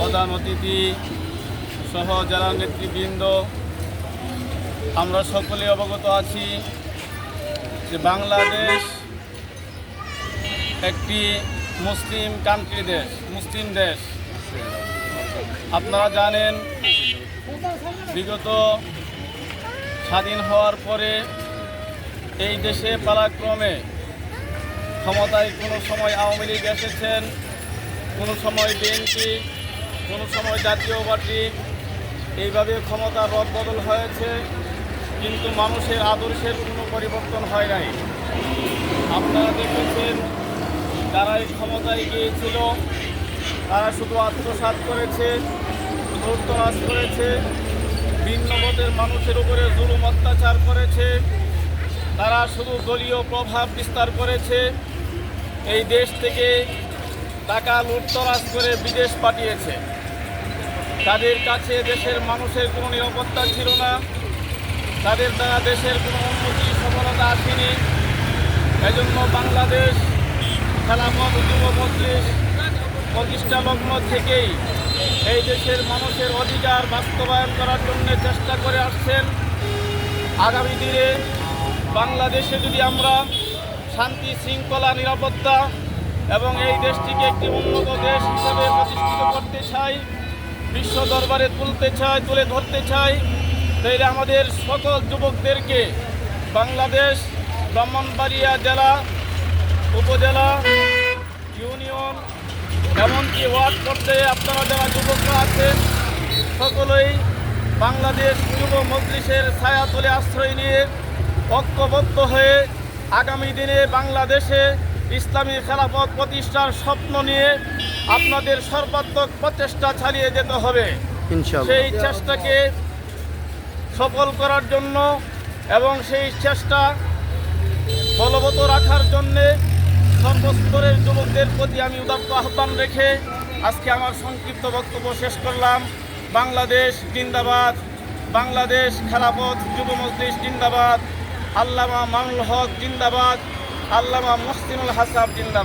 প্রধান অতিথি সহ যারা নেতৃবৃন্দ, আমরা সকলে অবগত আছি যে বাংলাদেশ একটি মুসলিম কান্ট্রি দেশ, মুসলিম দেশ। আপনারা জানেন বিগত স্বাধীন হওয়ার পরে এই দেশে পালাক্রমে ক্ষমতায় কোনো সময় আওয়ামী লীগ এসেছেন, কোনো সময় বিএনপি, কোনো সময় জাতীয় পার্টি, এইভাবে ক্ষমতার রদবদল হয়েছে, কিন্তু মানুষের আদর্শের কোনো পরিবর্তন হয় নাই। আপনারা দেখেছেন যারা এই ক্ষমতায় গিয়েছিল তারা শুধু আত্মসাৎ করেছে, লুটতরাজ করেছে, ভিন্ন মতের মানুষের উপরে জুলুম অত্যাচার করেছে, তারা শুধু দলীয় প্রভাব বিস্তার করেছে, এই দেশ থেকে টাকা লুটতরাজ করে বিদেশ পাঠিয়েছে। তাদের কাছে দেশের মানুষের কোনো নিরাপত্তা ছিল না, তাদের দ্বারা দেশের কোনো উন্নতি সফলতা আসেনি। এজন্য বাংলাদেশ খেলাফত যুব মজলিস প্রতিষ্ঠা লগ্ন থেকেই এই দেশের মানুষের অধিকার বাস্তবায়ন করার জন্য চেষ্টা করে আসছেন। আগামী দিনে বাংলাদেশে যদি আমরা শান্তি শৃঙ্খলা নিরাপত্তা এবং এই দেশটিকে একটি উন্নত দেশ হিসেবে প্রতিষ্ঠিত করতে চাই, বিশ্ব দরবারে তুলে ধরতে চাই, তাইলে আমাদের সকল যুবকদেরকে বাংলাদেশ ব্রাহ্মণবাড়িয়া জেলা, উপজেলা, ইউনিয়ন, এমনকি ওয়ার্ড পর্যায়ে আপনারা যারা যুবকরা আছেন সকলেই বাংলাদেশ যুব মজলিসের ছায়াতলে আশ্রয় নিয়ে ঐক্যবদ্ধ হয়ে আগামী দিনে বাংলাদেশে ইসলামী খেলাফত প্রতিষ্ঠার স্বপ্ন নিয়ে আপনাদের সর্বাত্মক প্রচেষ্টা চালিয়ে যেতে হবে। সেই চেষ্টাকে সফল করার জন্য এবং সেই চেষ্টা বলবৎ রাখার জন্যে সর্বস্তরের যুবকদের প্রতি আমি উদাত্ত আহ্বান রেখে আজকে আমার সংক্ষিপ্ত বক্তব্য শেষ করলাম। বাংলাদেশ জিন্দাবাদ, বাংলাদেশ খেলাফত যুব মজলিস জিন্দাবাদ, আল্লামা মামুনুল হক জিন্দাবাদ, আল্লামা মুহসিনুল হাসান জিন্দাবাদ।